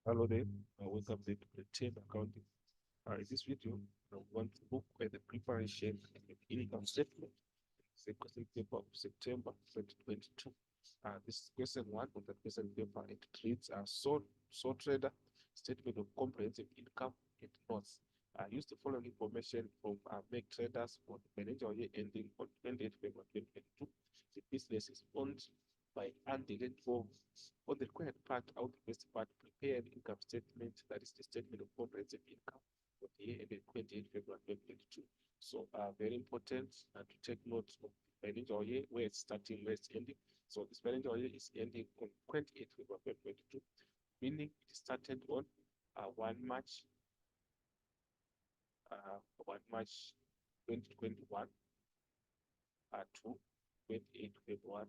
Hello there, welcome to Depreciation Accounting. In this video, I want to look at the preparation and the income statement. It's a question paper of September 2022. This is question one on the question paper. It reads sole trader statement of comprehensive income and notes. Use the following information from make traders for the financial year ending on 28th February 2022. The business is owned by undelayed form. On the required part, out the first part, prepare an income statement, that is the statement of comprehensive income for the year ended 28th February 2022. So very important to take note of the financial year, where it's starting, where it's ending. So this financial year is ending on 28th February 2022, meaning it started on 1 March, 1 March 2021 to 28th February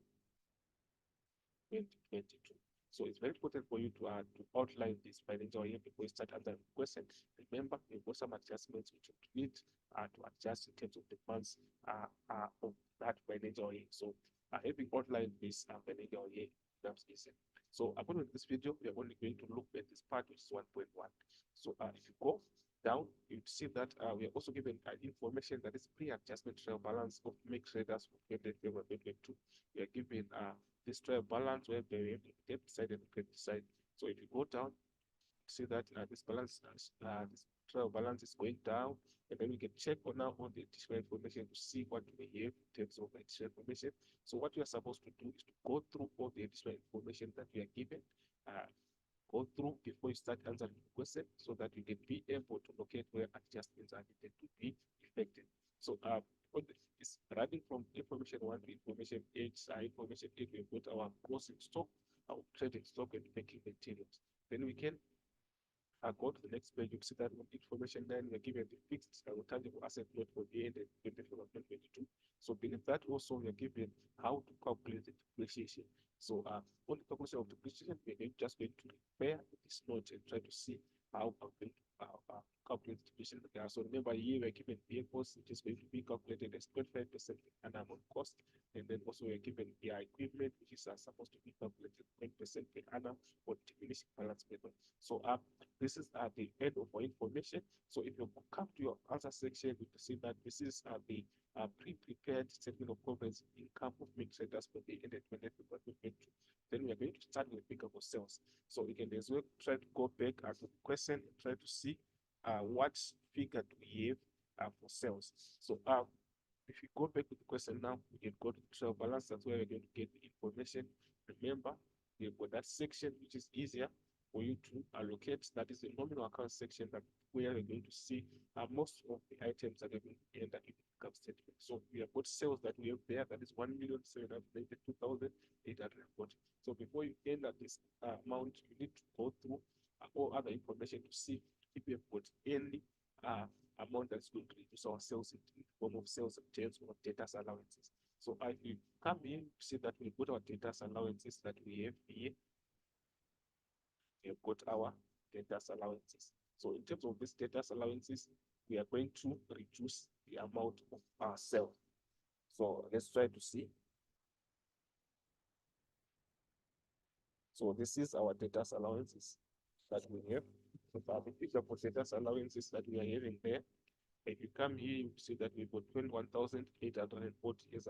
2022. So it's very important for you to outline this financial year before you start answering the question. Remember, you've got some adjustments which you need to adjust in terms of the months of that financial year. So having outlined this financial year becomes easy. So according to this video, we are only going to look at this part, which is 1.1. So if you go down, you see that we are also given information that is pre-adjustment trial balance of make traders for 2022. We are given this trial balance where we have the debt side and the credit side. So if you go down, see that this trial balance is going down, and then we can check on now on the additional information to see what we have in terms of additional information. So what you are supposed to do is to go through all the additional information that we are given, go through before you start answering the question, so that you can be able to locate where adjustments are needed to be effected. So it's running from information 1 to information 8. Information 8, we put our closing stock, our trading stock, and making materials. Then we can go to the next page. You see that on information 9, we're given the fixed tangible asset note for the end of 2022. So beneath that also, we are given how to calculate the depreciation. So on the calculation of depreciation, we're just going to repair this note and try to see how I'm going to calculate the depreciation. So remember, here we're given vehicles, which is going to be calculated as 25% per annum on cost. And then also we're given the equipment, which is supposed to be calculated 20% per annum for diminishing balance method. So this is the end of our information. So if you come to your answer section, you can see that this is the pre-prepared statement of comprehensive income of make traders for the ended 2022. Then we are going to start with figure for sales. So we can as well try to go back to the question and try to see what figure do we have for sales. So if you go back to the question now, we can go to the trial balance. That's where we're going to get the information. Remember, we've got that section which is easier for you to allocate. That is the nominal account section, that where we're going to see most of the items that are going to enter in the income statement. So we have got sales that we have there, that is 1,792,840. So before you enter this amount, you need to go through all other information to see if you have got any amount that's going to reduce our sales in the form of sales returns or data allowances. So if you come in, see that we put our data allowances that we have here. We have got our data allowances. So in terms of these data allowances, we are going to reduce the amount of our sale. So let's try to see. So this is our data allowances that we have. So the figure for data allowances that we are having there. If you come here, you see that we've got 21,840 as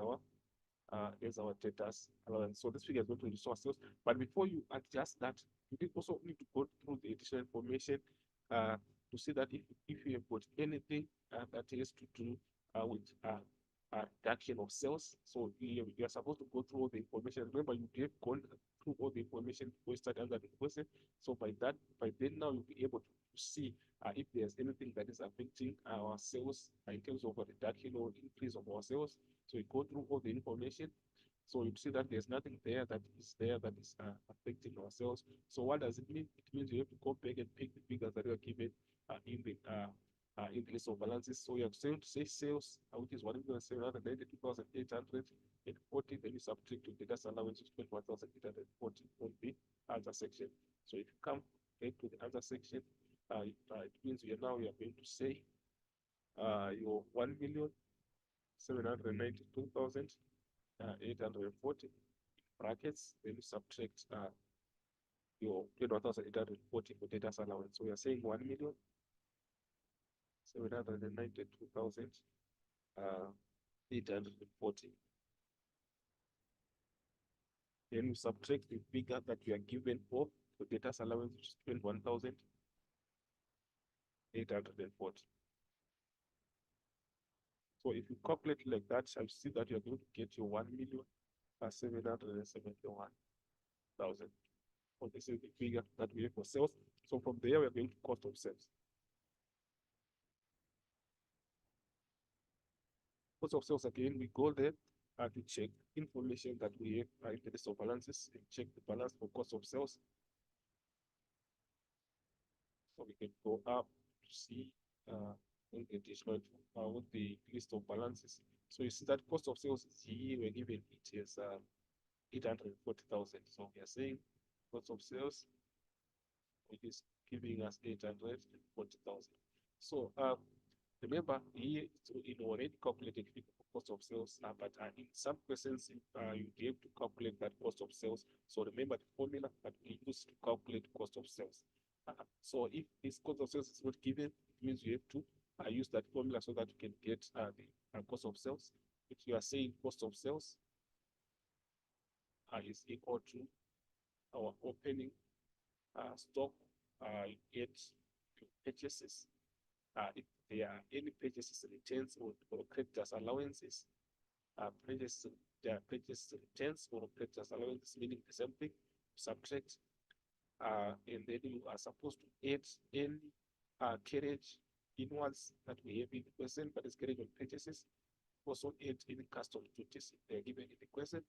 our data allowance. So this figure is going to reduce our sales. But before you adjust that, you also need to go through the additional information to see that if you have got anything that has to do with reduction of sales. So you are supposed to go through all the information. Remember, you have gone through all the information before you start answering the question. So by then now you'll be able to see if there's anything that is affecting our sales in terms of a reduction or increase of our sales. So you go through all the information. So you see that there's nothing there that is affecting our sales. So what does it mean? It means you have to go back and pick the figures that were given in the list of balances. So you have to say sales, which is 1,792,840. Then you subtract to data allowance, which is 21,840 on the answer section. So if you come back to the answer section, it means we are going to say your 1,792,840 brackets, then you subtract your 21,840 for data allowance. So we are saying 1,792,840. Then we subtract the figure that you are given for data allowance, which is 21,840. So if you calculate like that, I'll see that you're going to get your 1,771,000. So this is the figure that we have for sales. So from there, we are going to cost of sales. Cost of sales, again, we go there to check information that we have in the list of balances and check the balance for cost of sales. So we can go up to see in additional with the list of balances. So you see that cost of sales is here, we're given it as 840,000. So we are saying cost of sales, which is giving us 840,000. So remember here, so it already calculated the cost of sales, but in some questions, you have to calculate that cost of sales. So remember the formula that we use to calculate cost of sales. So if this cost of sales is not given, it means you have to use that formula so that you can get the cost of sales. If you are saying cost of sales is equal to our opening stock, get purchases. If there are any purchases, returns, or creditors allowances, there are purchase returns or creditors allowances, meaning the same thing, subtract, and then you are supposed to add any carriage inwards that we have in the question, but it's carriage on purchases. Also add any custom duties if they're given in the question.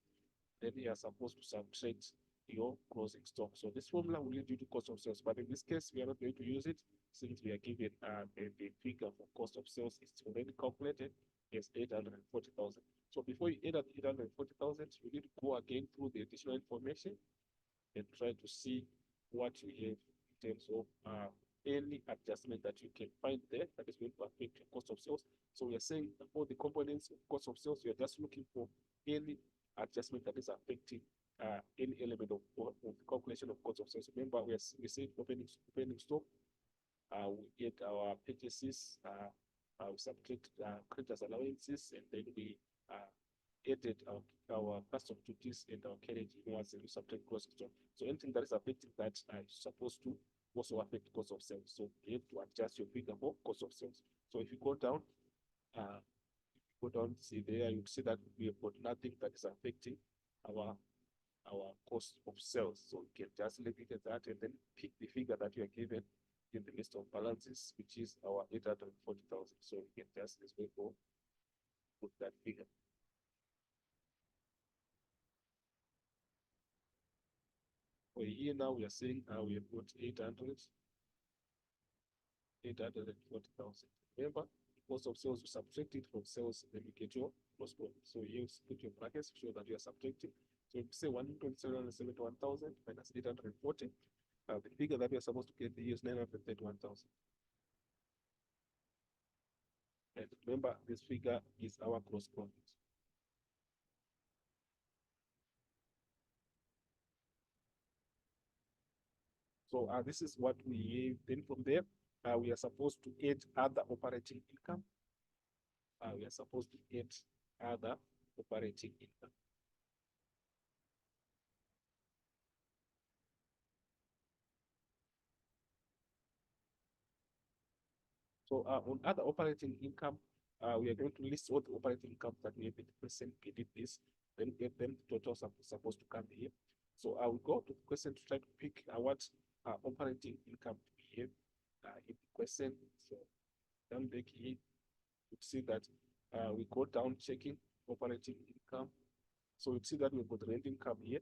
Then you are supposed to subtract your closing stock. So this formula will lead you to cost of sales, but in this case, we are not going to use it since we are given the figure for cost of sales is already calculated as 840,000. So before you add up 840,000, you need to go again through the additional information and try to see what you have in terms of any adjustment that you can find there that is going to affect your cost of sales. So we are saying for the components of cost of sales, we are just looking for any adjustment that is affecting any element of the calculation of cost of sales. Remember, we say opening stock, we get our purchases, we subtract creditors allowances, and then we added our custom duties and our carriage inwards, and we subtract cost of stock. So anything that is affecting that is supposed to also affect cost of sales. So you have to adjust your figure for cost of sales. So if you go down, see there, you see that we have got nothing that is affecting our cost of sales. So you can just leave it at that and then pick the figure that you are given in the list of balances, which is our 840,000. So you can just as well go put that figure. For here now, we are saying we have got 840,000. Remember, cost of sales, you subtract it from sales, then you get your gross profit. So you put your brackets to show that you are subtracting. So if you say 1,771,000 minus 840, the figure that we are supposed to get here is 931,000. And remember, this figure is our gross profit. So this is what we have. Then from there, we are supposed to add other operating income. We are supposed to add other operating income. So on other operating income, we are going to list all the operating income that we have in the present credit list, then get them totals are supposed to come here. So I will go to the question to try to pick what operating income we have in the question. So down back here, you see that we go down checking operating income. So you see that we've got rent income here.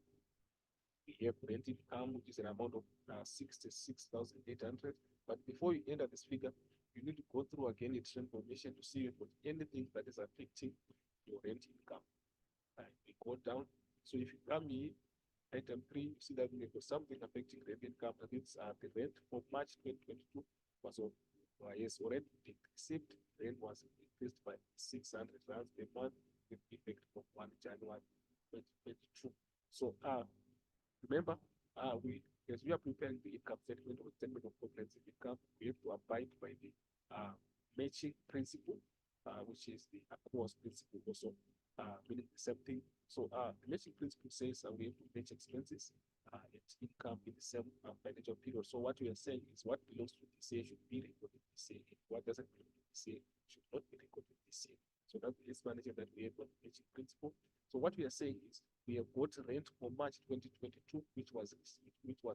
We have rent income, which is an amount of 66,800. But before you enter this figure, you need to go through again its information to see if anything that is affecting your rent income. We go down. So if you come here, item 3, you see that we have something affecting rent income. That is the rent for March 2022 was yes, already received. Rent was increased by 600 rands per month with effect from 1 January 2022. So remember, we As we are preparing the income statement or statement of comprehensive income, we have to abide by the matching principle, which is the accruals principle also, meaning the same thing. So the matching principle says we have to match expenses and income in the same financial period. So what we are saying is what belongs to this year should be recorded this year, and what doesn't belong to this year should not be recorded this year. So that's the explanation that we have on the matching principle. So what we are saying is we have got rent for March 2022, which was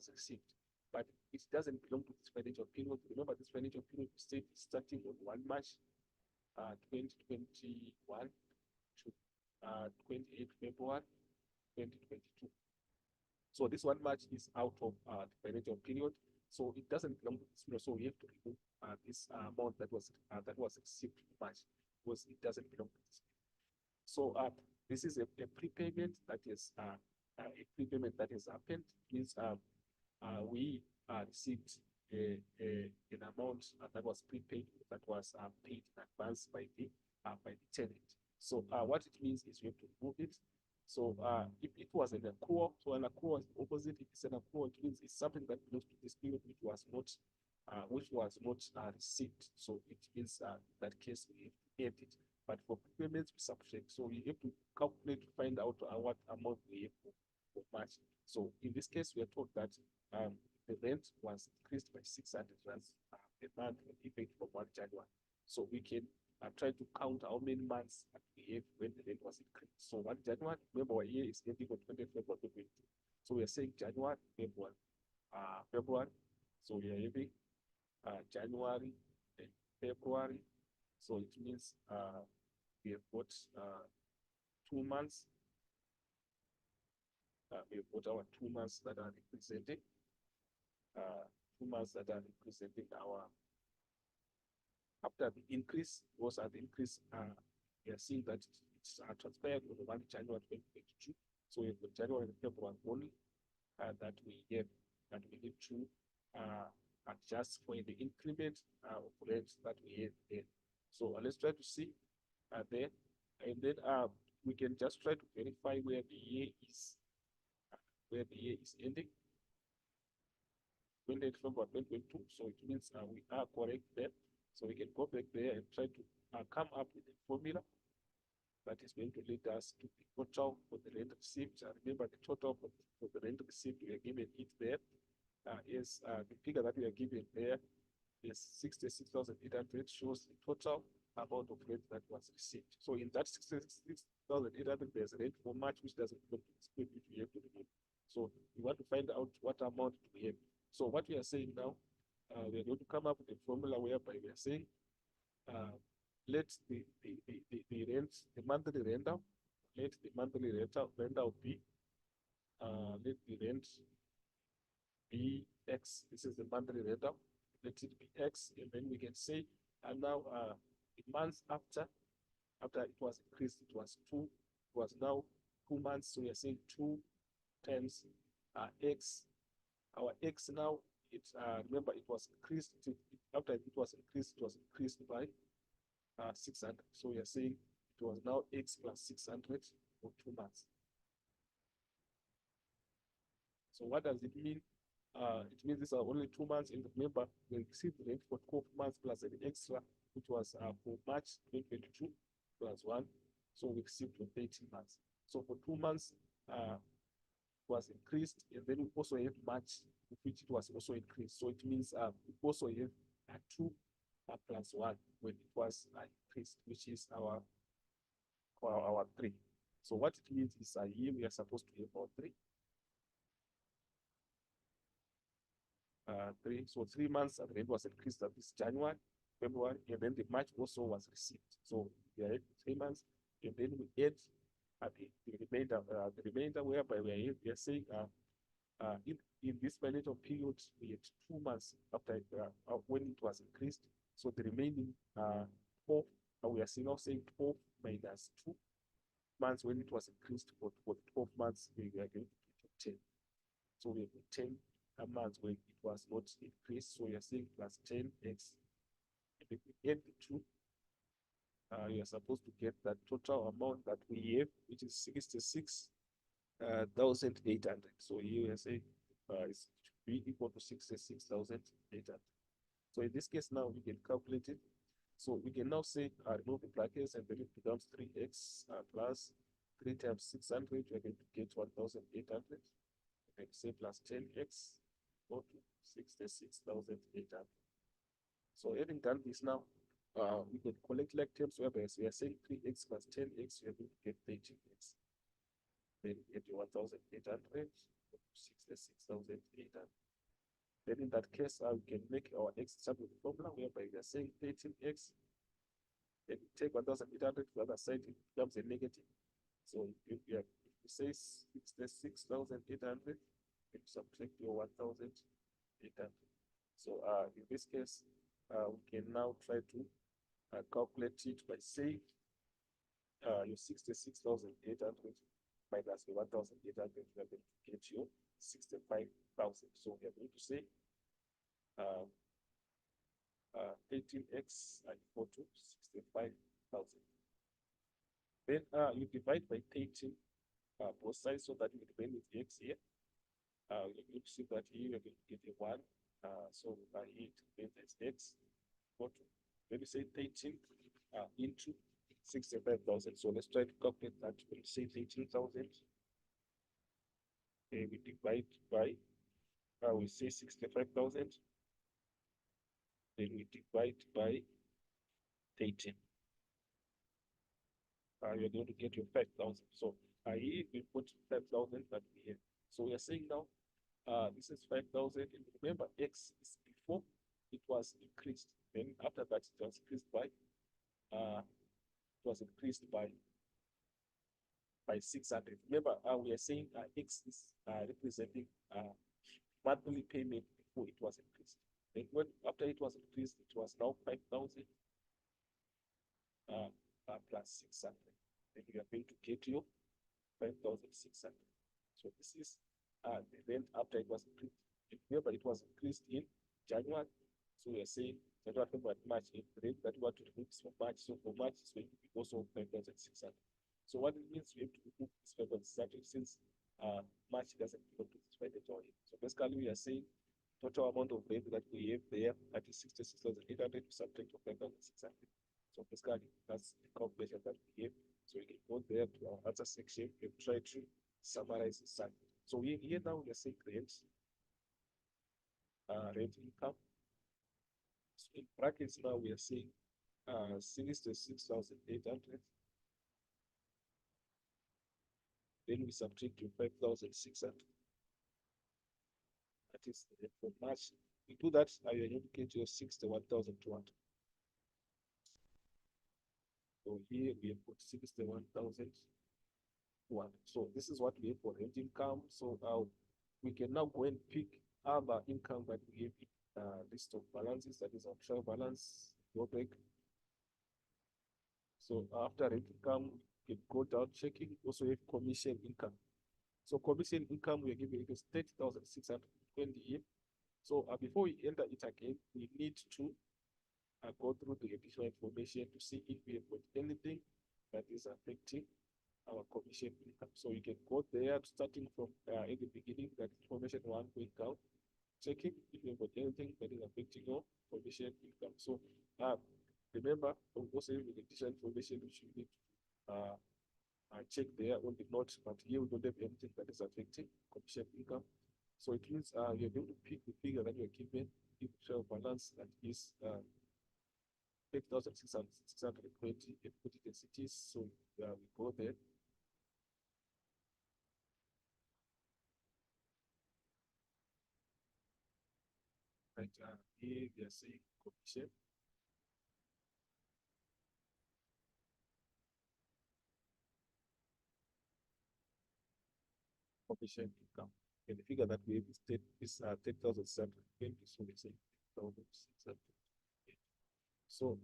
received, but it doesn't belong to this financial period. Remember, this financial period is starting on 1 March 2021 to 28 February 2022. So this 1 March is out of the financial period, so it doesn't belong to this period. So we have to remove this amount that was received in March, because it doesn't belong to this. So this is a prepayment that is happened. Means we received an amount that was prepaid, that was paid in advance by the tenant. So what it means is we have to remove it. So if it was an accrual, so an accrual is the opposite. If it's an accrual, it means it's something that belongs to this period which was not received. So it means that case we have to add it. But for prepayments, we subtract. So we have to calculate to find out what amount we have for March. So in this case, we are told that the rent was increased by 600 rands a month with effect from 1 January. So we can try to count how many months we have when the rent was increased. So 1 January, remember our year is ending on 20th February 2022. So we are saying January, February. So we are having January and February. So it means we have got 2 months. We have got our 2 months that are representing 2 months that are representing our, after the increase, was at the increase, we are seeing that it's transpired on the 1 January 2022. So we have got January and February only that we have, that we need to adjust for the increment of rent that we have there. So let's try to see there, and then we can just try to verify where the year is ending. 28 February 2022. So it means we are correct there. So we can go back there and try to come up with a formula that is going to lead us to the total for the rent received. Remember, the total for the rent received, we are given it there. Is the figure that we are given there is 66,800, shows the total amount of rent that was received. So in that 66,800, there's rent for March, which doesn't belong to this which we have to remove. So we want to find out what amount we have. So what we are saying now, we are going to come up with a formula whereby we are saying let the rent, the monthly rental, let the monthly rental be let the rent be X. This is the monthly rental. Let it be X, and then we can say, and now the months after it was increased, it was 2. It was now 2 months. So we are saying 2 times X. Our X now, it's remember it was increased. After it was increased by 600. So we are saying it was now X plus 600 for 2 months. So what does it mean? It means these are only 2 months, and remember we received rent for 12 months plus an extra, which was for March 2022 plus 1. So we received for 13 months. So for 2 months, was increased, and then we also have March, which it was also increased. So it means we also have 2 plus 1 when it was increased, which is our 3. So what it means is here we are supposed to have about 3. 3. So 3 months and rent was increased at this January, February, and then the March also was received. So we are 3 months, and then we add the remainder whereby we are saying in this financial period we had 2 months after when it was increased. So the remaining 12, we are now saying 12 minus 2 months when it was increased for 12 months, we are going to 10. So we have 10 months when it was not increased. So we are saying plus 10x. And if we add the 2, you are supposed to get that total amount that we have, which is 66,800. So here we are saying it should be equal to 66,800. So in this case now we can calculate it. So we can now say remove the brackets and then it becomes 3x plus 3 times 600, we are going to get 1,800. And say plus 10x go to 66,800. So having done this now, we can collect like terms whereby we are saying 3x plus 10x, we are going to get 13x. Then get 1,800, 66,800. Then in that case, we can make our x start with the formula whereby we are saying 13x. Then we take 1,800 to the other side, it becomes a negative. So if you say 66,800, you subtract your 1,800. So in this case, we can now try to calculate it by saying your 66,800 minus the 1,800, we are going to get you 65,000. So we are going to say 18x equal to 65,000. Then you divide by 13 both sides so that you remain with x here. You're going to see that here you're going to get a 1. So here it remains as x equal to, let me say 13 into 65,000. So let's try to calculate that. We'll say 13,000. We divide by, we say 65,000. Then we divide by 13. You're going to get your 5,000. So here we put 5,000 that we have. So we are saying now, this is 5,000. And remember, x is before it was increased. Then after that, it was increased by 600. Remember, we are saying x is representing monthly payment before it was increased. Then when after it was increased, it was now 5,000 plus 600. Then you are going to get your 5,600. So this is the rent after it was increased. Remember, it was increased in January. So we are saying January, February, March, the rate that we want to remove is for March. So for March, it's going to be also 5,600. So what it means, we have to remove this 5,600 since March doesn't belong to this mandatory. So basically, we are saying total amount of rent that we have there, that is 66,800 to subtract to 5,600. So basically, that's the calculation that we have. So we can go there to our answer section and try to summarize the sum. So here now we are saying rent income. So in brackets now we are saying 66,800. Then we subtract to 5,600. That is for March. We do that, you are going to get your 61,200. So here we have put 61,200. So this is what we have for rent income. So we can now go and pick other income that we have in list of balances, that is our trial balance, go back. So after rent income, we can go down checking, also have commission income. So commission income, we are giving it 30,620. So before we enter it again, we need to go through the additional information to see if we have got anything that is affecting our commission income. So you can go there starting from in the beginning, that information 1 going down, checking if you have got anything that is affecting your commission income. So remember, also with additional information which you need to check there on the note, but here we don't have anything that is affecting commission income. So it means you're going to pick the figure that you're given in trial balance, that is 8,620, and put it as it is. So we go there. Right, here we are saying commission. Commission income. And the figure that we have is 10,720. So we say 10,620. So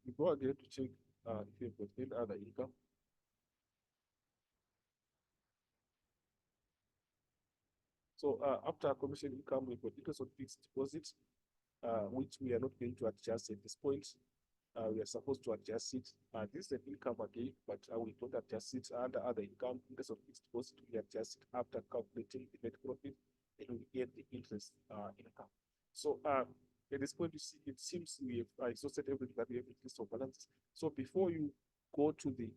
we go again to check if we have got any other income. So after commission income, we've got interest on fixed deposits, which we are not going to adjust at this point. We are supposed to adjust it. This is an income again, but we don't adjust it under other income. Interest on fixed deposit, we adjust it after calculating the net profit, and we get the interest interest income. So at this point, you see, it seems we have exhausted everything that we have in list of balances. So before you go to the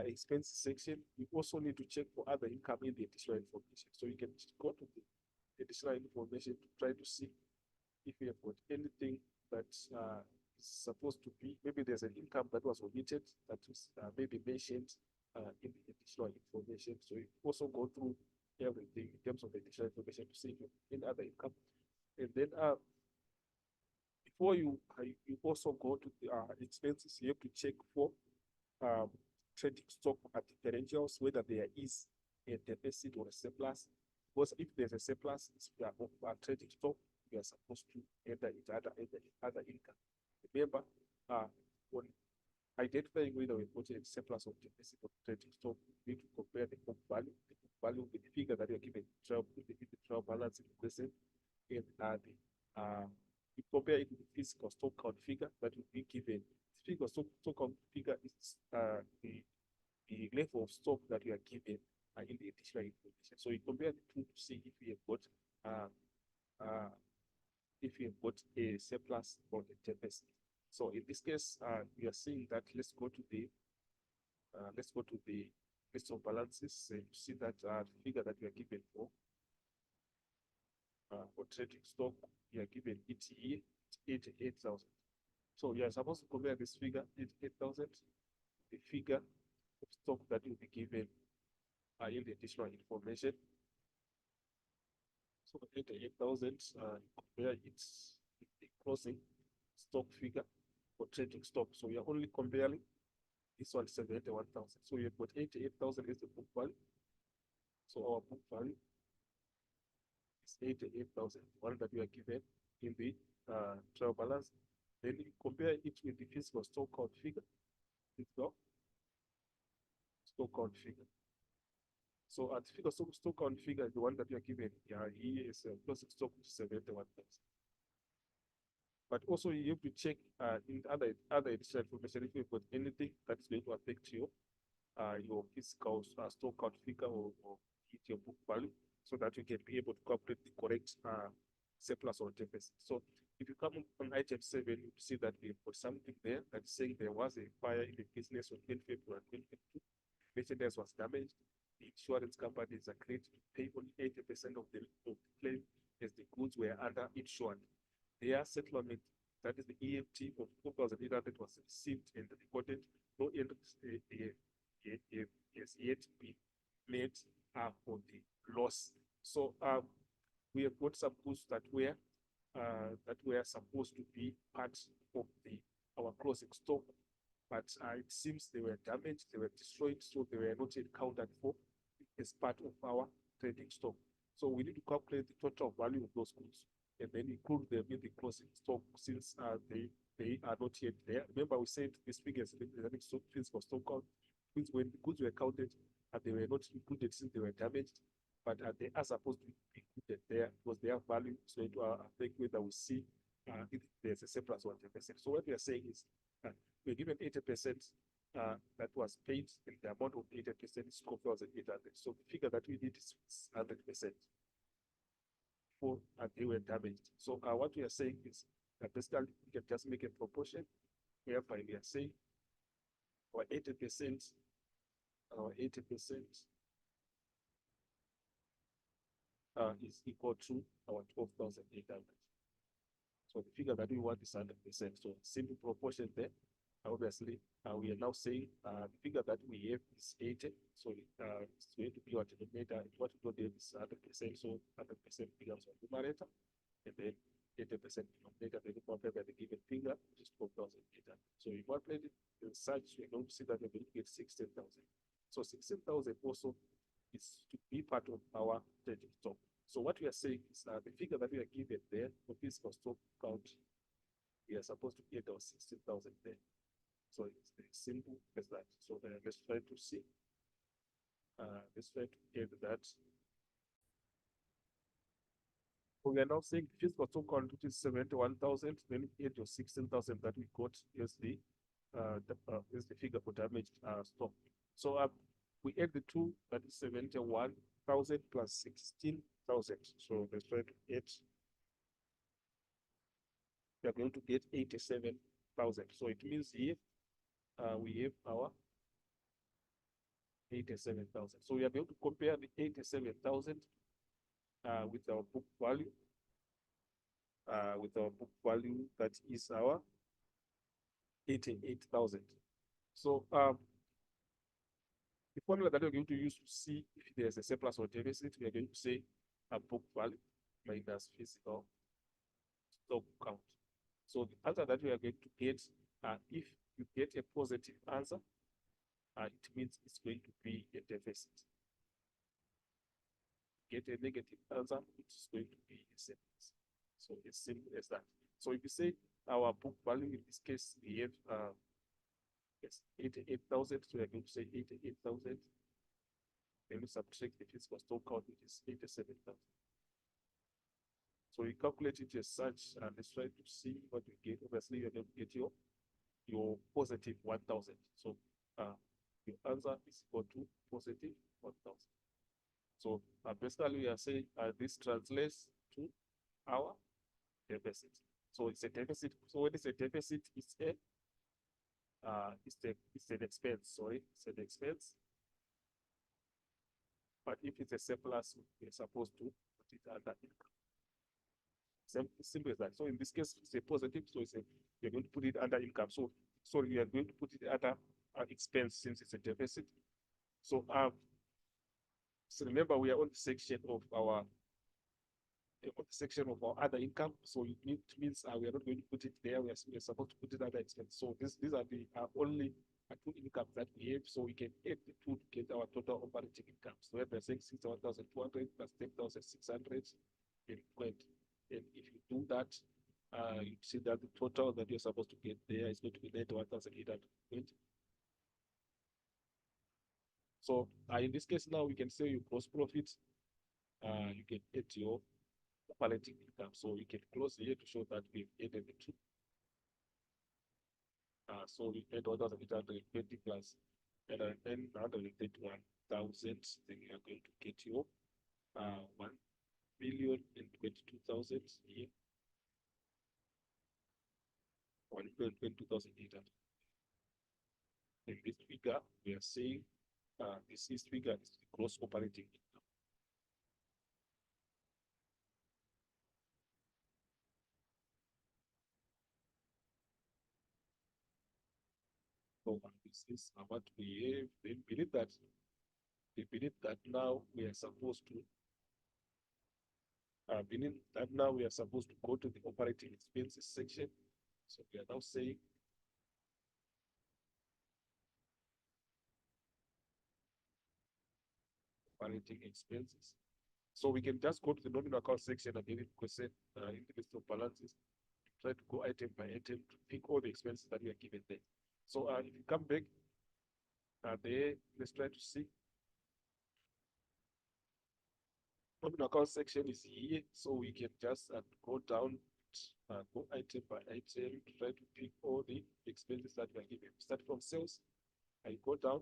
expense section, you also need to check for other income in the additional information. So you can go to the additional information to try to see if you have got anything that is supposed to be, maybe there's an income that was omitted that is maybe mentioned in the additional information. So you also go through everything in terms of additional information to see if you have any other income. And then before you also go to the expenses, you have to check for um, trading stock at differentials, whether there is a deficit or a surplus. Because if there's a surplus, it's trading stock, you are supposed to enter it other income. Remember, when identifying whether we've got a surplus or deficit of trading stock, we need to compare the book value. The book value with the figure that you're given the trial balance in the present, and you compare it with the physical stock count figure that will be given. The physical stock count figure is the level of stock that you are given in the additional information. So you compare the two to see if you have got a surplus or a deficit. So in this case, we are seeing that let's go to the list of balances and see that figure that we are given for trading stock, we are given ETE 88,000. So you are supposed to compare this figure 88,000, the figure of stock that will be given in the additional information. So 88,000, compare it with the closing stock figure for trading stock. So we are only comparing this one 71,000. So we have got 88,000 is the book value. So our book value is 88,000, one that we are given in the trial balance. Then you compare it with the physical stock count figure. Physical stock count figure. So at figure stock count figure, the one that you are given here is closing stock 71,000. But also you have to check in other additional information if you've got anything that is going to affect your physical stock count figure or hit your book value, so that you can be able to calculate the correct surplus or deficit. So if you come on item 7, you see that we've got something there that's saying there was a fire in the business on 10 February 2022. Merchandise was damaged. The insurance company is agreed to pay only 80% of the claim as the goods were underinsured. Their settlement, that is the EFT of 4,800, was received and recorded. No end has yet been made for the loss. So we have got some goods that were supposed to be part of our closing stock, but it seems they were damaged, they were destroyed, so they were not yet counted for as part of our trading stock. So we need to calculate the total value of those goods and then include them in the closing stock, since they are not yet there. Remember, we said this figure is representing physical stock count. Means when the goods were counted and they were not included since they were damaged, but they are supposed to be included there because their value is going to affect whether we see if there's a surplus or deficit. So what we are saying is we're given 80% that was paid, and the amount of 80% is 4,800. So the figure that we need is 100%. For they were damaged. So what we are saying is that basically we can just make a proportion whereby we are saying our 80%, is equal to our 12,800. So the figure that we want is 100%. So simple proportion there. Obviously, we are now saying the figure that we have is 80. So it's going to be our denominator. What we don't have is 100%. So 100% becomes our numerator. And then 80% denominator, then multiplied by the given figure, which is 12,800. So we multiply it in such, we're going to see that we're going to get 16,000. So 16,000 also is to be part of our trading stock. So what we are saying is the figure that we are given there for physical stock count, we are supposed to get our 16,000 there. So it's very simple as that. So let's try to see. Let's try to get that. We are now saying the physical stock count, which is 71,000, then we add your 16,000 that we got as the figure for damaged stock. So we add the two, that is 71,000 plus 16,000. So let's try to add we are going to get 87,000. So it means here we have our 87,000. So we are going to compare the 87,000 with our book value, that is our 88,000. So the formula that we're going to use to see if there's a surplus or deficit, we are going to say a book value minus physical stock count. So the answer that we are going to get, if you get a positive answer, it means it's going to be a deficit. Get a negative answer, it's going to be a surplus. So as simple as that. So if you say our book value, in this case, we have 88,000, so we are going to say 88,000. Then we subtract the physical stock count, which is 87,000. So you calculate it as such, and let's try to see what we get. Obviously, you're going to get your positive 1,000. So your answer is equal to positive 1,000. So basically, we are saying this translates to our deficit. So it's a deficit. So when it's a deficit, it's an expense. Sorry, it's an expense. But if it's a surplus, we're supposed to put it under income. Simple as that. So in this case, it's a positive. So you're going to put it under income. So you are going to put it under expense since it's a deficit. So remember, we are on the section of our other income. So it means we are not going to put it there. We are supposed to put it under expense. So these are the only two incomes that we have. So we can add the two to get our total operating income. So we're saying 61,200 plus 10,600 in point. And if you do that, you see that the total that you're supposed to get there is going to be 91,820. So in this case now, we can say your gross profit. You can add your operating income. So we can close here to show that we've added the two. So we add 1,820 plus 131,000. Then you are going to get your 1,022,000 here. 1,022,800. In this figure, we are saying this figure is the gross operating income. So this is what we have. They believe that now we are supposed to go to the operating expenses section. So we are now saying operating expenses. So we can just go to the nominal account section and edit question in the list of balances. Try to go item by item to pick all the expenses that we are given there. So if you come back there, let's try to see. Nominal account section is here, so we can just go down, go item by item, try to pick all the expenses that we are given. Start from sales. I go down,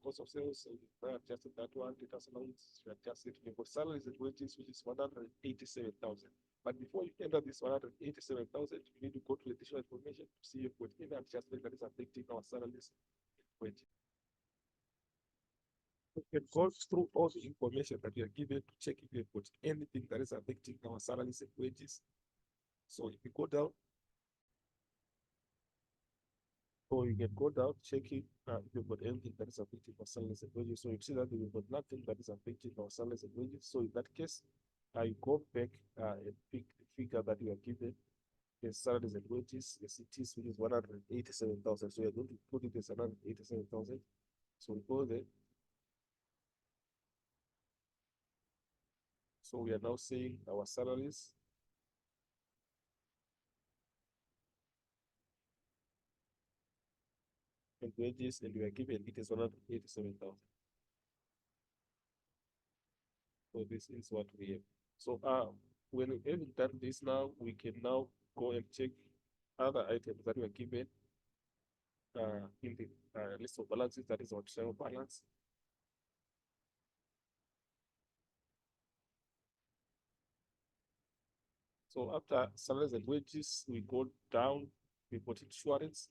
cost of sales, so I adjusted that one, data allowance, we adjusted for salaries and wages, which is 187,000. But before you enter this 187,000, you need to go to additional information to see if with any adjustment that is affecting our salaries and wages. We can go through all the information that we are given to check if we have got anything that is affecting our salaries and wages. So if you go down, or you can go down checking if you've got anything that is affecting our salaries and wages. So you see that we've got nothing that is affecting our salaries and wages. So in that case, I go back and pick the figure that you are given as salaries and wages. Yes, it is, which is 187,000. So you're going to put it as 187,000. So we go there. So we are now saying our salaries and wages, and we are given it is 187,000. So this is what we have. So when we have done this now, we can now go and check other items that were given in the list of balances, that is our trial balance. So after salaries and wages, we go down, we put insurance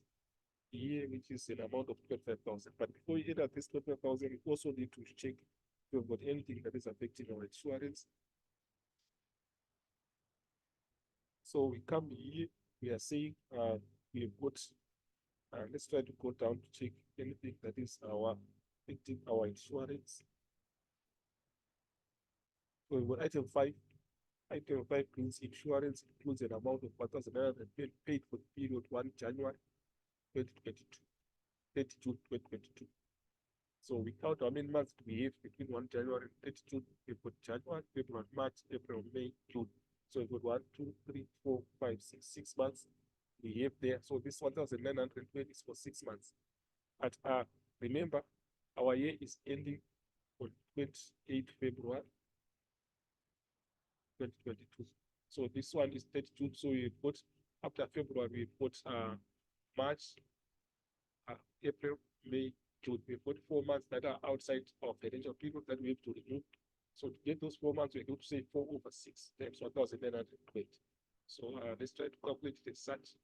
here, which is an amount of 25,000. But before you enter this 25,000, you also need to check if you've got anything that is affecting our insurance. So we come here, we are saying we've got, let's try to go down to check anything that is affecting our insurance. So we've got item 5. Item 5 means insurance includes an amount of 1,900 paid for the period 1 January 2022, 30 June 2022. So we count how many months do we have between 1 January and 30 June. We put January, February, March, April, May, June. So we put 1, 2, 3, 4, 5, 6, 6 months we have there. So this 1,920 is for 6 months. But remember, our year is ending on 28 February 2022. So this one is 30 June. So we put after February, we put March, April, May, June. We put 4 months that are outside of financial period that we have to remove. So to get those 4 months, we're going to say 4 over 6 times 1,920. So let's try to calculate it as such,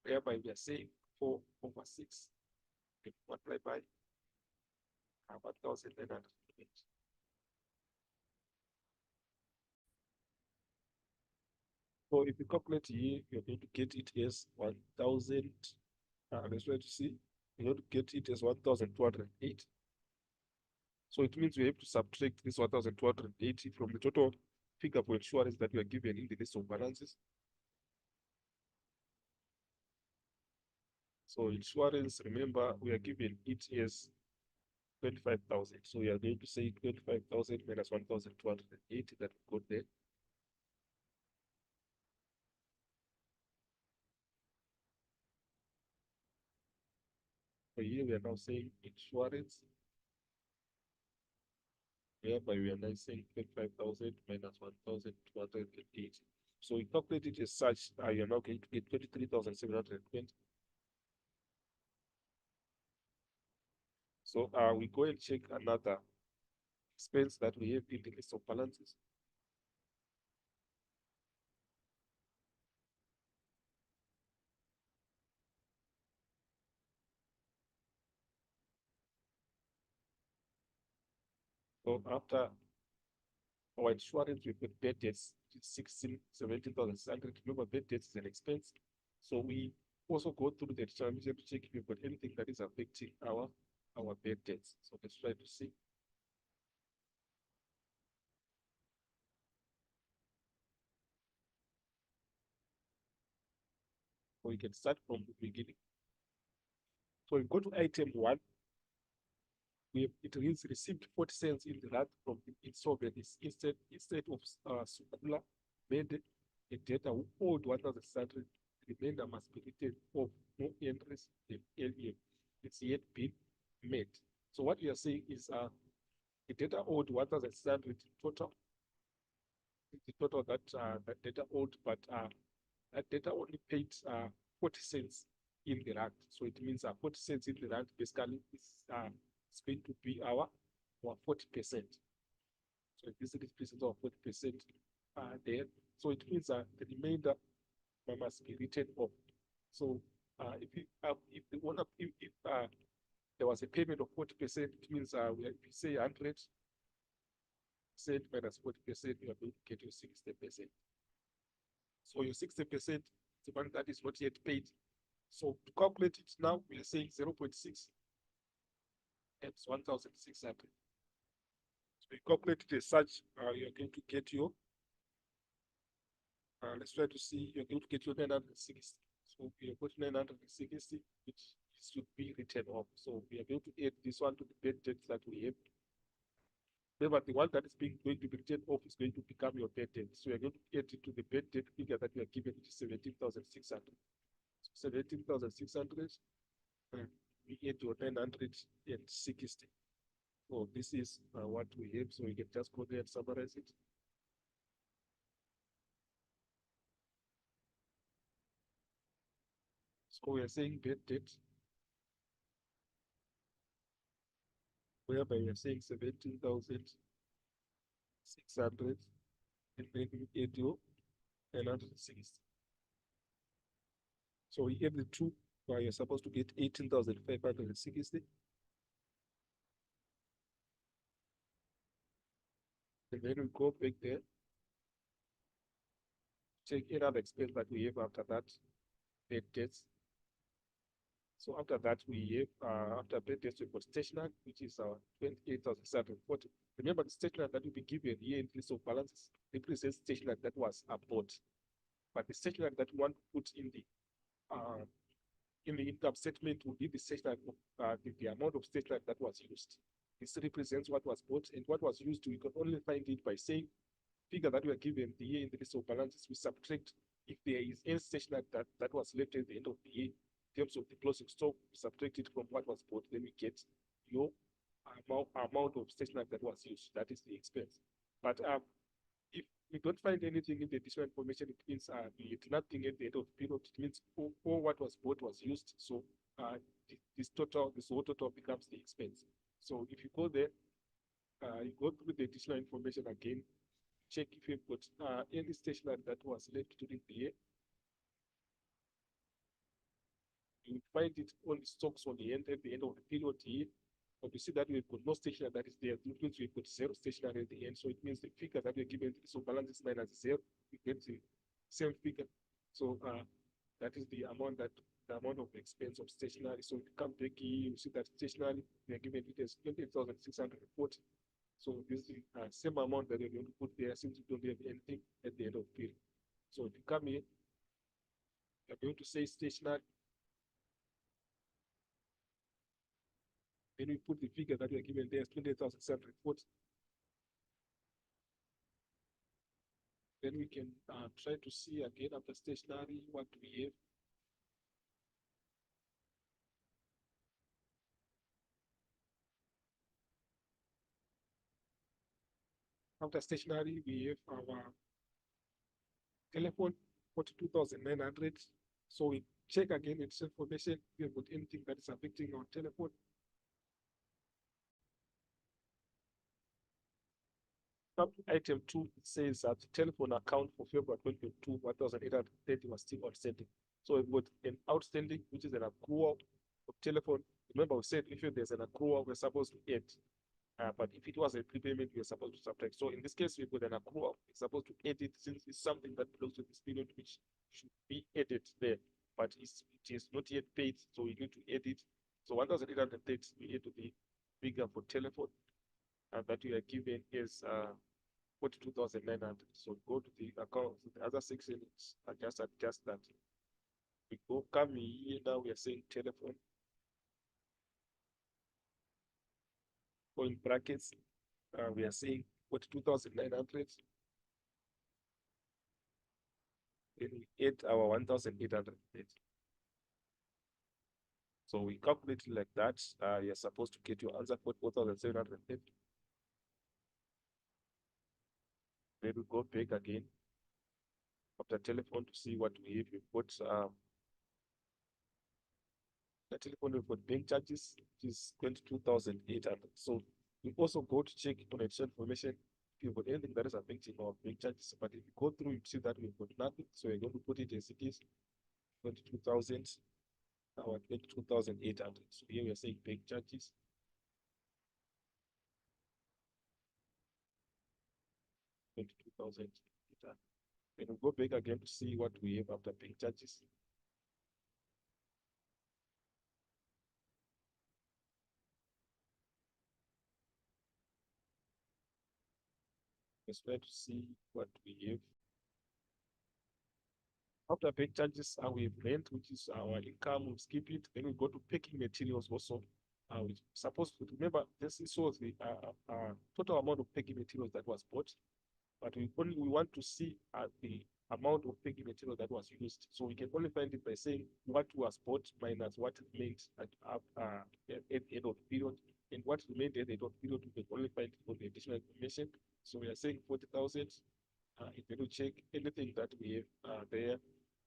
whereby we are saying 4 over 6 multiplied by 1,920. So if you calculate here, you're going to get it as 1,000. Let's try to see. You're going to get it as 1,208. So it means we have to subtract this 1,280 from the total figure for insurance that we are given in the list of balances. So insurance, remember, we are given it as 25,000. So we are going to say 25,000 minus 1,280 that we got there. So here we are now saying insurance, whereby we are now saying 25,000 minus 1,280. So we calculate it as such, you are now going to get 23,720. So we go and check another expense that we have in the list of balances. So after our insurance, we put bad debts, 17,600. Remember, bad debts is an expense. So we also go through the determination to check if we've got anything that is affecting our bad debts. So let's try to see. So we can start from the beginning. So we go to item 1. It reads received 40 cents in the rand from the insolvent instead of Sukula made a debtor who owed 1,600. The remainder must be written off, no interest in LEM. It's yet been made. So what we are saying is the debtor owed 1,600 total. The total that debtor owed, but that debtor only paid 40 cents in the rand. So it means 40 cents in the rand basically is going to be our 40%. So this represents our 40% there. So it means the remainder must be written off. So if the owner, if there was a payment of 40%, it means we say 100% minus 40%, you are going to get your 60%. So your 60% is the one that is not yet paid. So to calculate it now, we are saying 0.6 times 1,600. So you calculate it as such, you're going to get your, let's try to see, you're going to get your 960. So we have got 960, which should be written off. So we are going to add this one to the bad debts that we have. Remember, the one that is going to be written off is going to become your bad debt. So we are going to add it to the bad debt figure that we are given, which is 17,600. So 17,600, and we add your 960. So this is what we have. So we can just go there and summarize it. So we are saying bad debt, whereby we are saying 17,600 and then we add your 960. So we add the two, you're supposed to get 18,560. And then we go back there, check any other expense that we have after that, bad debts. So after that, we have, after bad debts, we've got stationery, which is 28,740. Remember, the stationery that will be given here in list of balances represents stationery that was bought. But the stationery that one put in the income statement will be the stationery, the amount of stationery that was used. This represents what was bought, and what was used. We can only find it by saying figure that we are given the year in the list of balances. We subtract if there is any stationery that was left at the end of the year in terms of the closing stock. We subtract it from what was bought, then we get your amount of stationery that was used. That is the expense. But if we don't find anything in the additional information, it means we had nothing at the end of the period. It means all what was bought was used. So this whole total becomes the expense. So if you go there, you go through the additional information again, check if you've got any stationery that was left during the year. You find it on the stocks on the end at the end of the period here. But you see that we've got no stationery that is there. It means we've got zero stationery at the end. So it means the figure that we're given, so balance is minus zero, we get the same figure. So that is the amount of expense of stationery. So if you come back here, you see that stationery, we are given it as 20,640. So this is the same amount that you're going to put there since you don't have anything at the end of the period. So if you come here, you're going to say stationery. Then we put the figure that we are given there as 20,740. Then we can try to see again after stationery what we have. After stationery, we have our telephone, 42,900. So we check again its information if we have got anything that is affecting our telephone. Item 2 says that the telephone account for February 2022, 1,830 was still outstanding. So we've got an outstanding, which is an accrual of telephone. Remember, we said if there's an accrual, we're supposed to add. But if it was a prepayment, we're supposed to subtract. So in this case, we put an accrual. We're supposed to add it since it's something that belongs to this period, which should be added there. But it is not yet paid, so we need to add it. So 1,830 we add to the figure for telephone that we are given is 42,900. So go to the account, the other section, adjust that. We go come here now, we are saying telephone. Go in brackets, we are saying 42,900. Then we add our 1,800. So we calculate it like that. You're supposed to get your answer for 4,750. Then we go back again after telephone to see what we have. We've got the telephone, we've got bank charges, which is 22,800. So we also go to check on additional information if you've got anything that is affecting our bank charges. But if you go through, you see that we've got nothing. So we're going to put it as it is, 22,000, our 22,800. So here we are saying bank charges. Then we'll go back again to see what we have after bank charges. Let's try to see what we have. After bank charges, we have rent, which is our income, we'll skip it. Then we go to packing materials also. We supposed to remember this was the total amount of packing materials that was bought, but we want to see the amount of packing material that was used. So we can only find it by saying what was bought minus what remained at the end of the period, and what remained at the end of the period we can only find it on the additional information. So we are saying 40,000. If you do check anything that we have there,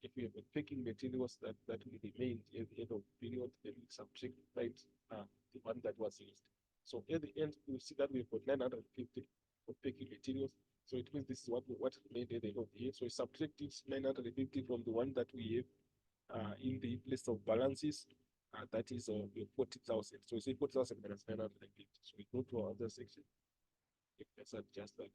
if we have packing materials that will remain at the end of the period, then we subtract the one that was used. So at the end, you see that we've got 950 for packing materials. So it means this is what remained at the end of the year. So we subtract it 950 from the one that we have in the list of balances. That is 40,000. So we say 40,000 minus 950. So we go to our other section. If let's adjust that.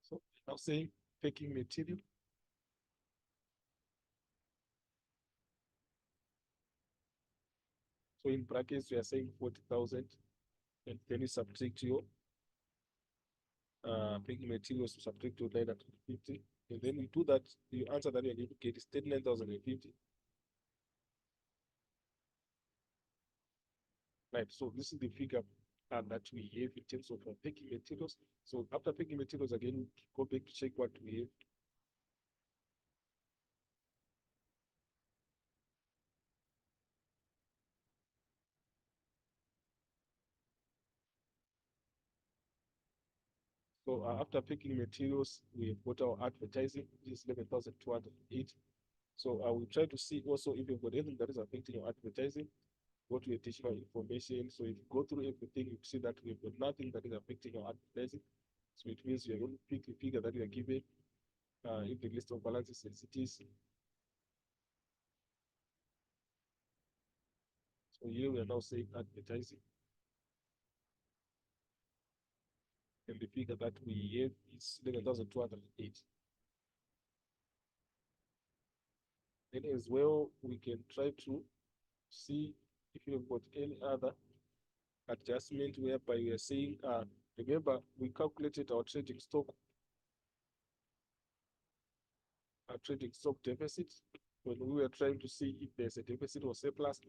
So now saying packing material. So in brackets, we are saying 40,000, and then you subtract your packing materials to subtract to 950. And then we do that, the answer that you're going to get is 39,050. Right, so this is the figure that we have in terms of packing materials. So after packing materials, again, we go back to check what we have. So after picking materials, we got our advertising, which is 11,208. So I will try to see also if you've got anything that is affecting your advertising, go to additional information. So if you go through everything, you see that we've got nothing that is affecting your advertising. So it means you're going to pick the figure that you are given in the list of balances as it is. So here we are now saying advertising. And the figure that we have is 11,208. Then as well, we can try to see if you've got any other adjustment whereby we are saying, remember, we calculated our trading stock deficit when we were trying to see if there's a deficit or surplus,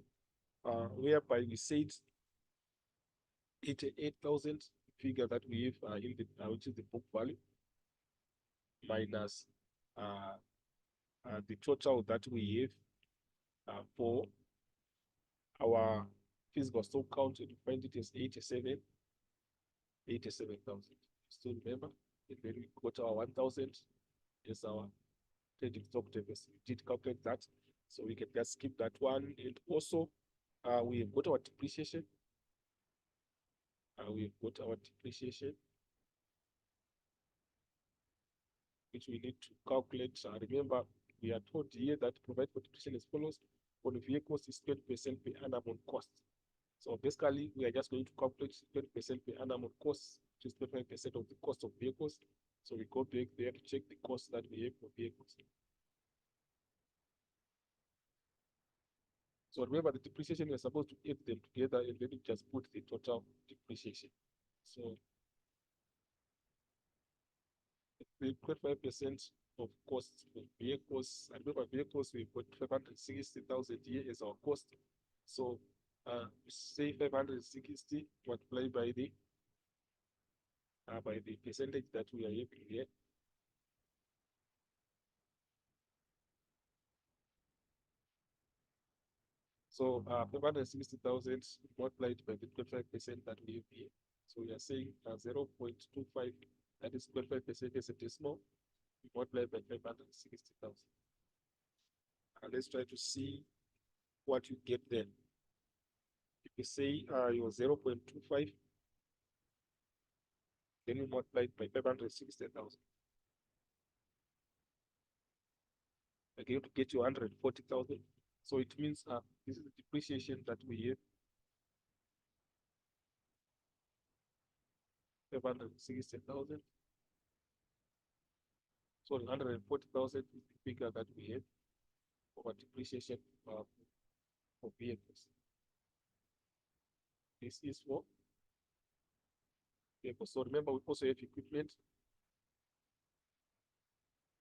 whereby we said 88,000 figure that we have in the which is the book value minus the total that we have for our physical stock count, and find it as 87,000. Still remember, and then we got our 1,000 as our trading stock deficit. We did calculate that, so we can just skip that one. And also, we have got our depreciation. We've got our depreciation, which we need to calculate. Remember, we are told here that provide for depreciation as follows: on vehicles is 20% per annum on cost. So basically, we are just going to calculate 20% per annum on cost, which is 25% of the cost of vehicles. So we go back there to check the cost that we have for vehicles. So remember, the depreciation, we're supposed to add them together and then you just put the total depreciation. So the 25% of costs for vehicles, I remember vehicles, we put 560,000 here as our cost. So say 560 multiplied by the percentage that we are having here. So 560,000 multiplied by the 25% that we have here. So we are saying 0.25, that is 25% as a decimal, multiplied by 560,000. Let's try to see what you get then. If you say your 0.25, then you multiply it by 560,000. Again, to get you 140,000. So it means this is the depreciation that we have, 560,000. So 140,000 is the figure that we have for depreciation for vehicles. This is for vehicles. So remember, we also have equipment.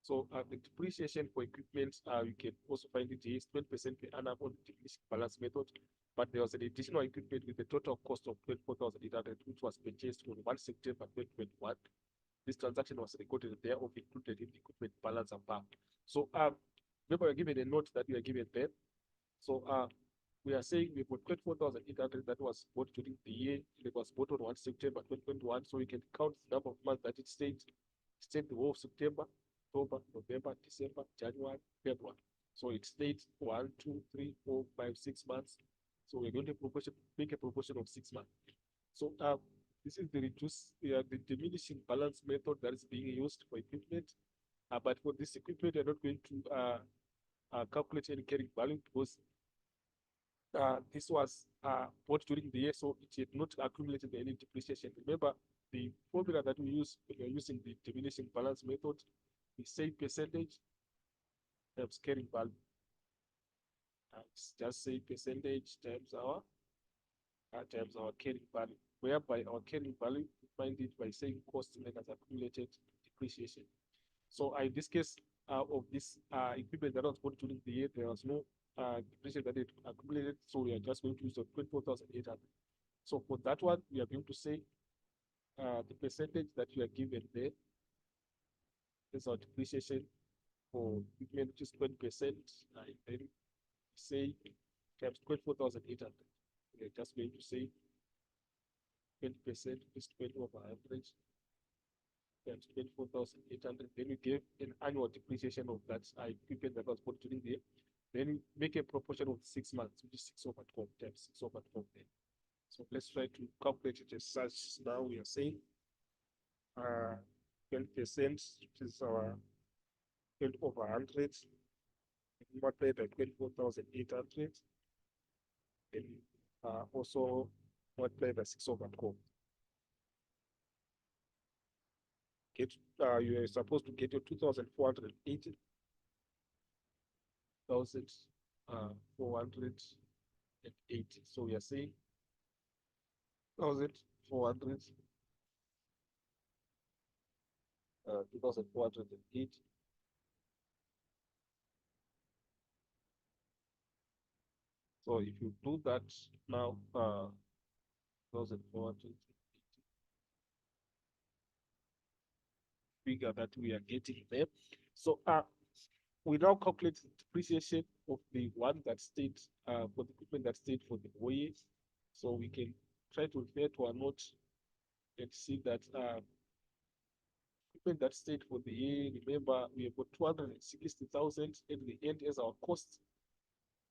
So the depreciation for equipment, you can also find it is 20% per annum on the depletion balance method. But there was an additional equipment with a total cost of 24,800, which was purchased on 1 September 2021. This transaction was recorded there of included in the equipment balance above. So remember, we're given a note that we are given there. So we are saying we put 24,800 that was bought during the year. It was bought on 1 September 2021. So we can count the number of months that it stayed the whole of September, October, November, December, January, February. So it stayed 1, 2, 3, 4, 5, 6 months. So we're going to make a proportion of 6 months. So this is the diminishing balance method that is being used for equipment. But for this equipment, we're not going to calculate any carrying value because this was bought during the year, so it had not accumulated any depreciation. Remember, the formula that we use when we're using the diminishing balance method, we say percentage times carrying value. Just say percentage times our carrying value, whereby our carrying value, we find it by saying cost minus accumulated depreciation. So in this case of this equipment that was bought during the year, there was no depreciation that it accumulated, so we are just going to use the 24,800. So for that one, we are going to say the percentage that you are given there is our depreciation for equipment, which is 20%, and then say times 24,800. We are just going to say 20% is 20 over average times 24,800. Then we give an annual depreciation of that equipment that was bought during the year. Then we make a proportion of 6 months, which is 6 over 12 times 6 over 12 then. So let's try to calculate it as such. Now we are saying 20%, which is our 20 over 100, multiplied by 24,800, and also multiplied by 6 over 12. You are supposed to get your 2,480,480. So we are saying 2,408. So if you do that now, 2,480 figure that we are getting there. So we now calculate the depreciation of the one that stayed for the equipment that stayed for the whole year. So we can try to refer to our note and see that equipment that stayed for the year, remember we have got 260,000 at the end as our cost.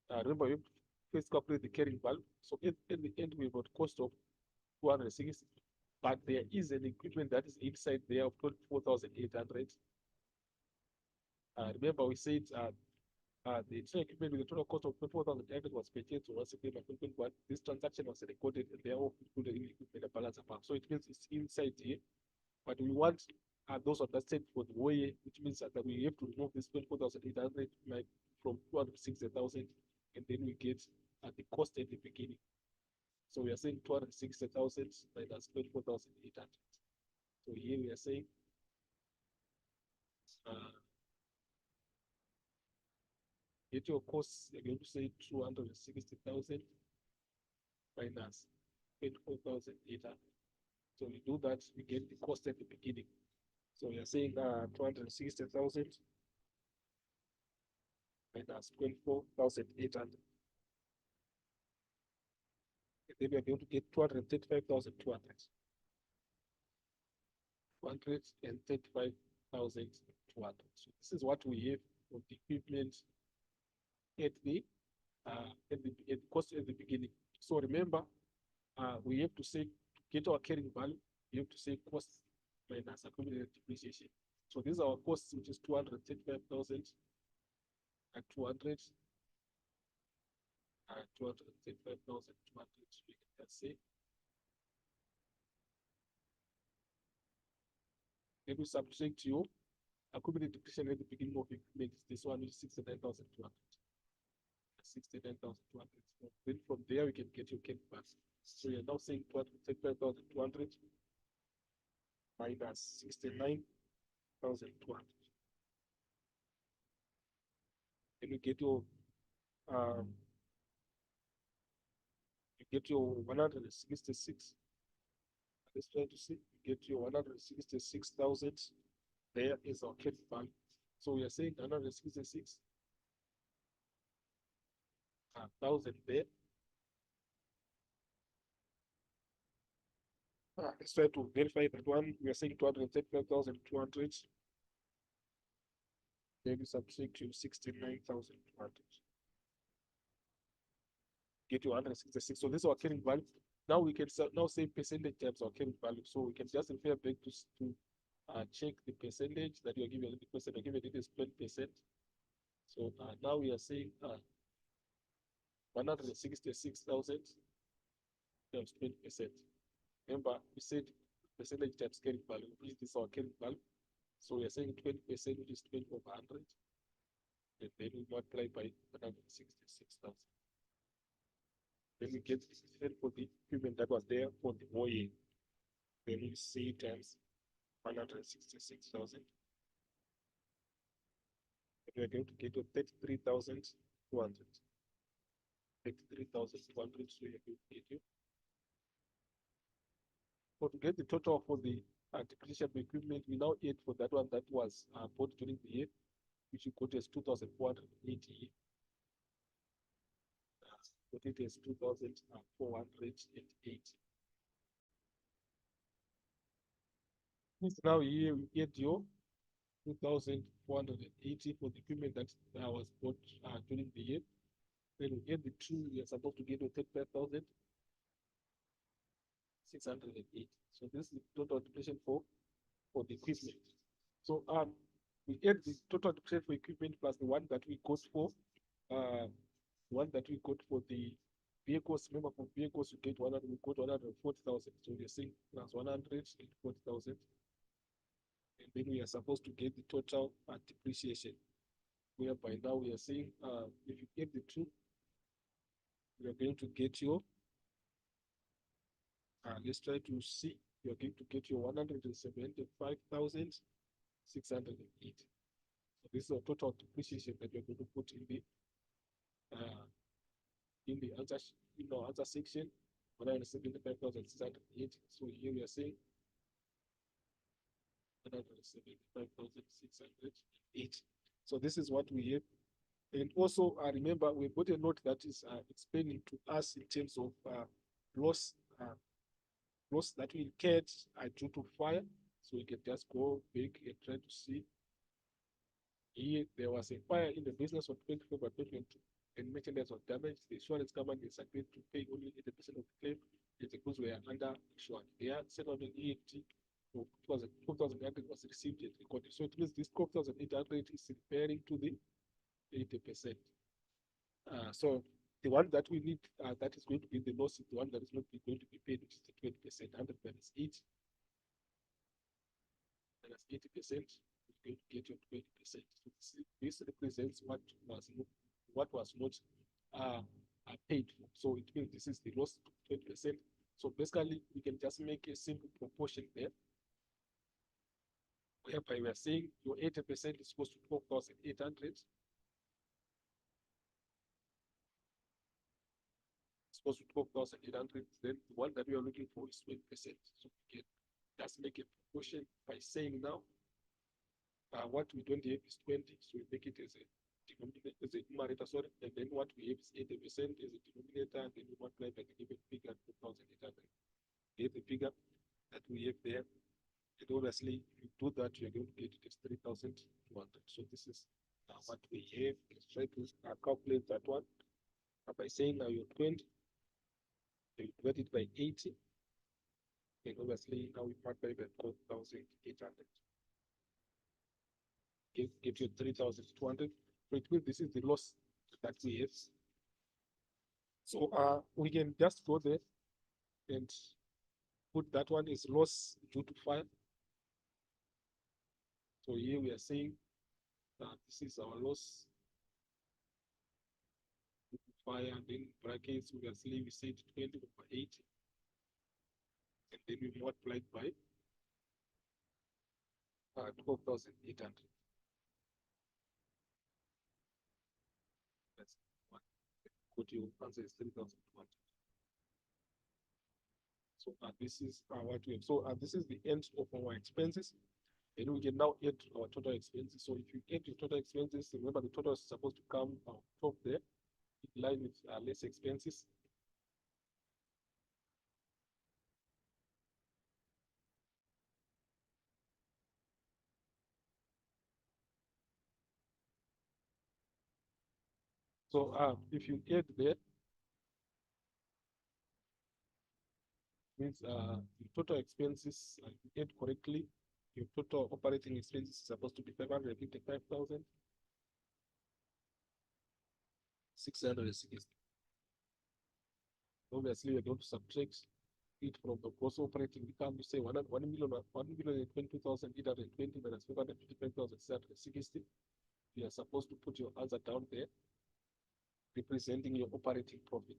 Remember we have to first calculate the carrying value. So at the end we've got cost of 260, but there is an equipment that is inside there of 24,800. Remember we said the entire equipment with a total cost of 24,800 was purchased to once again by 2021. This transaction was recorded and therefore included in the equipment balance account. So it means it's inside here, but we want those understand for the way, which means that we have to remove this 24,800 like from 260,000, and then we get the cost at the beginning. So we are saying 260,000 minus 24,800. So here we are saying get your costs, you're going to say 260,000 minus 24,800. So we do that, we get the cost at the beginning. So we are saying 260,000 minus 24,800. And then we are going to get 235,200. 235,200. So this is what we have of the equipment at the cost at the beginning. So remember, we have to say to get our carrying value, we have to say cost minus accumulated depreciation. So this is our cost, which is 235,000 and 200 and 235,200. We can just say. Then we subtract your accumulated depreciation at the beginning of equipment. This one is 69,200. 69,200. Then from there we can get your carrying value. So you're now saying 235,200 minus 69,200. Then you get your 166. Let's try to see. You get your 166,000. There is our carrying value. So we are saying 166,000 there. Let's try to verify that one. We are saying 235,200. Then we subtract to 69,200. get you 166. So this is our carrying value. Now we can now say percentage times our carrying value. So we can just refer back to check the percentage that you're given. The percent you're given it is 20%. So now we are saying 166,000 times 20%. Remember, we said percentage times carrying value, which is our carrying value. So we are saying 20%, which is 20 over 100. And then we multiply by 166,000. Then we get for the equipment that was there for the whole year. Then we see times 166,000. We are going to get to 33,200. 33,200, so we are going to get you. So to get the total for the depreciation of equipment, we now add for that one that was bought during the year, which we got as 2,480. But it is 2,480. Now here we get your 2,480 for the equipment that was bought during the year. Then we get the two, we are supposed to get 35,608. So this is the total depreciation for the equipment. So we add the total depreciation for equipment plus the one that we got for the vehicles. Remember, for vehicles we got 140,000. So we are saying plus 140,000. And then we are supposed to get the total depreciation, whereby now we are saying if you get the two, we are going to get your let's try to see, you are going to get your 175,608. So this is a total depreciation that you're going to put in the answer section, 175,608. So here we are saying 175,608. So this is what we have. And also remember, we put a note that is explaining to us in terms of loss that we incurred due to fire. So we can just go back and try to see. Here there was a fire in the business on 24 by 2022, and merchandise was damaged. The insurance company is agreed to pay only 80% of the claim if the goods were underinsured. Their settlement EFT of 12,800 was received and recorded. So it means this 12,800 is referring to the 80%. So the one that we need, that is going to be the loss, is the one that is not going to be paid, which is the 20%. 100 minus 8 minus 80% is going to get you 20%. So this represents what was not paid for. So it means this is the loss, 20%. So basically, we can just make a simple proportion there, whereby we are saying your 80% is supposed to 12,800. Supposed to 12,800. Then the one that we are looking for is 20%. So we can just make a proportion by saying now what we don't have is 20, so we make it as a denominator, as a numerator, sorry, and then what we have is 80% as a denominator, and then we multiply by the given figure, 2,800. Get the figure that we have there, and obviously if you do that, you're going to get it as 3,200. So this is what we have. Let's try to calculate that one by saying now you're 20, you divide it by 80, and obviously now we multiply by 12,800. Get you 3,200. So it means this is the loss that we have. So we can just go there and put that one is loss due to fire. So here we are saying that this is our loss due to fire, and then brackets, obviously we said 20 over 80, and then we multiply by 12,800. That's one. What your answer is 3,200. So this is what we have. So this is the end of our expenses. And we can now add our total expenses. So if you add your total expenses, remember the total is supposed to come on top there, in line with less expenses. So if you add there, Means your total expenses, you get correctly, your total operating expenses is supposed to be 555,660. Obviously, we're going to subtract it from the gross operating income. You say 1,022,820 minus 555,660. You are supposed to put your answer down there, representing your operating profit.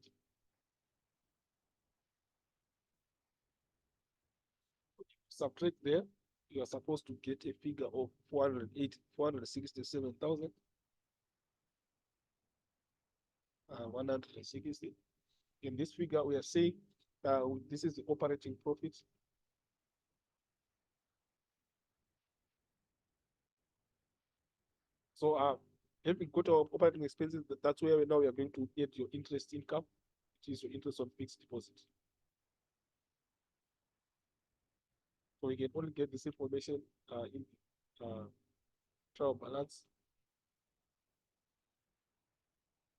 Subtract there, you are supposed to get a figure of 467,160. In this figure, we are saying this is the operating profit. So if we go to our operating expenses, that's where now we are going to get your interest income, which is your interest on fixed deposit. So we can only get this information in trial balance.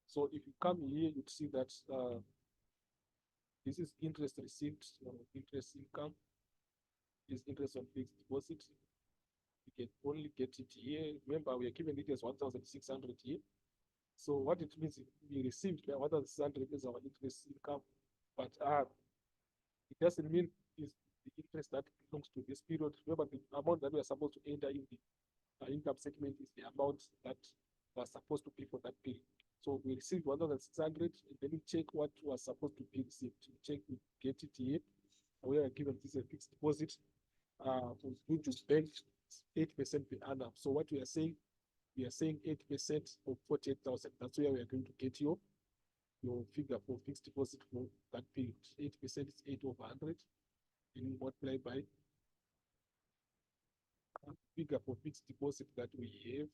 So if you come here, you'd see that this is interest received, interest income, is interest on fixed deposit. You can only get it here. Remember, we are given it as 1,600 here. So what it means, we received 1,600 is our interest income, but it doesn't mean it's the interest that belongs to this period. Remember, the amount that we are supposed to enter in the income statement is the amount that was supposed to be for that period. So we received 1,600, and then we check what was supposed to be received. We check, we get it here. We are given this a fixed deposit. We're going to bank 8% per annum. So what we are saying 8% of 48,000. That's where we are going to get your figure for fixed deposit for that period. 8% is 8 over 100. And you multiply by figure for fixed deposit that we have.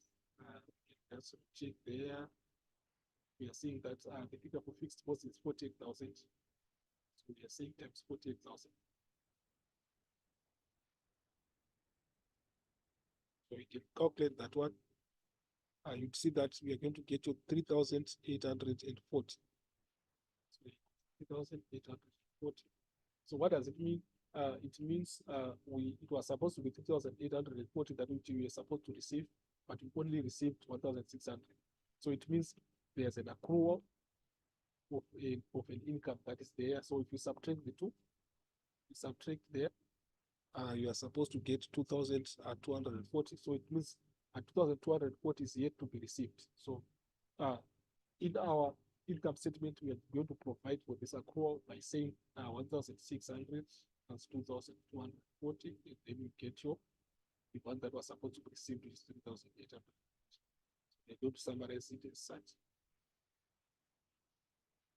Let's check there. We are seeing that the figure for fixed deposit is 48,000. So we are saying times 48,000. So we can calculate that one. You'd see that we are going to get to 3,840. So 3,840. So what does it mean? It means it was supposed to be 3,840 that which we were supposed to receive, but we only received 1,600. So it means there's an accrual of an income that is there. So if you subtract the two, you subtract there, you are supposed to get 2,240. So it means 2,240 is yet to be received. So in our income statement, we are going to provide for this accrual by saying 1,600 plus 2,240, and then you get the one that was supposed to be received is 3,800. So I'm going to summarize it as such.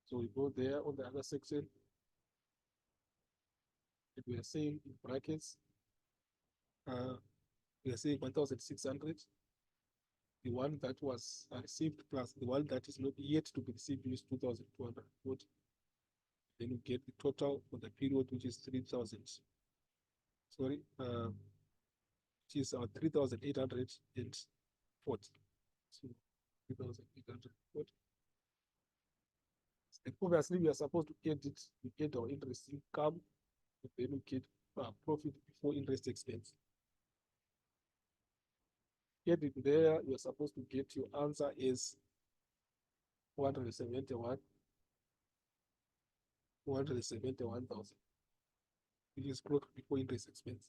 So we go there on the other section, and we are saying in brackets, we are saying 1,600. The one that was received plus the one that is not yet to be received is 2,240. Then you get the total for the period, which is 3,000. Sorry, which is 3,840. So 3,840. And obviously, we are supposed to get it. We get our interest income, and then we get profit before interest expense. Get it there. You are supposed to get your answer is 471,000, which is profit before interest expense.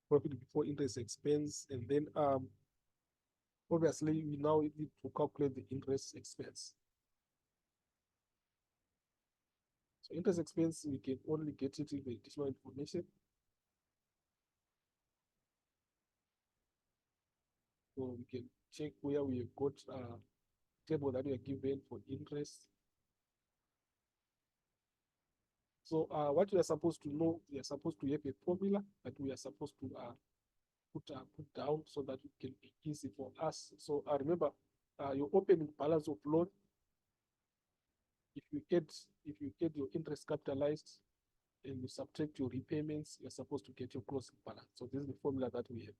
Profit before interest expense, and then obviously we now need to calculate the interest expense. So interest expense, we can only get it in the additional information. So we can check where we have got table that we are given for interest. So what we are supposed to know, we are supposed to have a formula that we are supposed to put down so that it can be easy for us. So remember, your opening balance of loan, if you get your interest capitalized and you subtract your repayments, you're supposed to get your closing balance. So this is the formula that we have.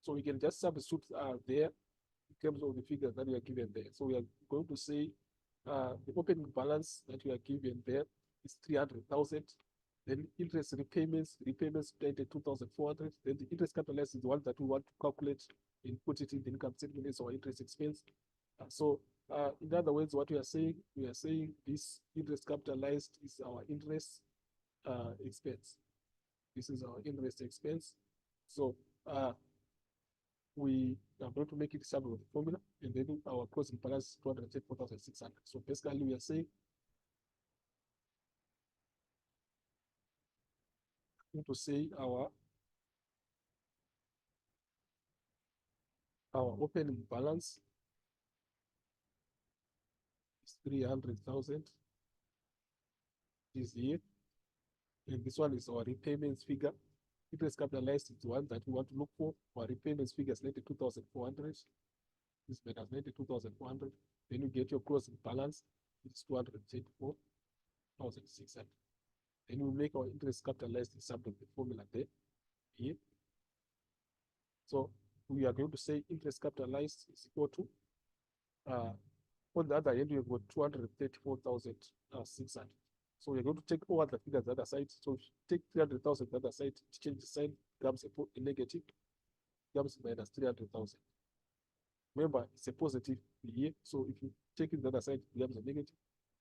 So we can just substitute there in terms of the figures that we are given there. So we are going to say the opening balance that we are given there is 300,000. Then interest repayments 22,400. Then the interest capitalized is the one that we want to calculate and put it in the income statement as our interest expense. In other words, what we are saying this interest capitalized is our interest expense. This is our interest expense. So we are going to make it start with the formula, and then our closing balance is 234,600. So basically, we are saying to say our opening balance is 300,000 this year, and this one is our repayments figure. Interest capitalized is the one that we want to look for. Our repayments figure is 92,400. This minus 92,400. Then you get your closing balance, it's 234,600. Then we make our interest capitalized in some of the formula there. Here. So we are going to say interest capitalized is equal to, on the other end, we have got 234,600. So we're going to take all the figures the other side. So if you take 300,000 the other side, change the sign, becomes a negative, becomes minus 300,000. Remember, it's a positive here. So if you take it the other side, it becomes a negative.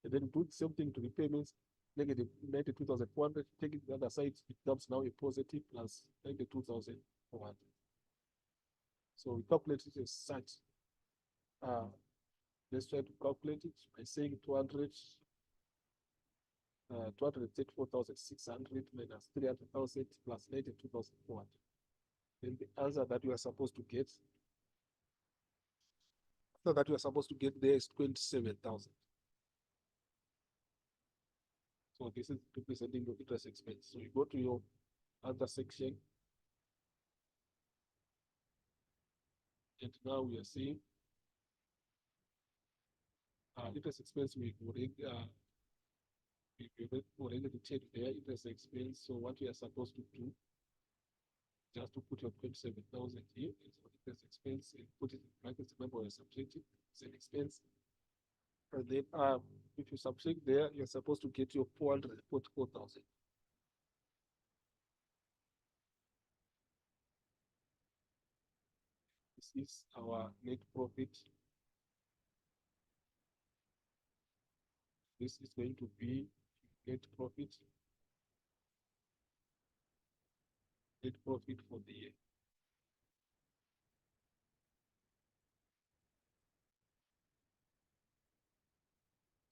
And then do the same thing to repayments, negative 92,400. Take it the other side, it becomes now a positive plus 92,400. So we calculate it as such. Let's try to calculate it by saying 234,600 minus 300,000 plus 92,400. Then the answer that you are supposed to get, there is 27,000. So this is representing your interest expense. So you go to your other section, and now we are seeing interest expense. We've already checked their interest expense. So what we are supposed to do, just to put your 27,000 here as interest expense and put it in brackets. Remember, we're subtracting, it's an expense. And then if you subtract there, you're supposed to get your 444,000. This is our net profit. This is going to be net profit for the year.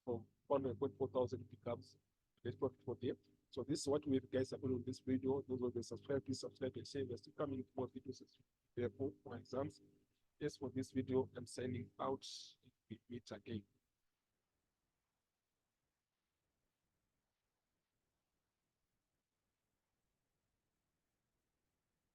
So 444,000 becomes net profit for the year. So this is what we guys are doing in this video. Those who have subscribe, please subscribe and share. We're still coming with more videos for exams. Yes, for this video, I'm signing out. We meet again.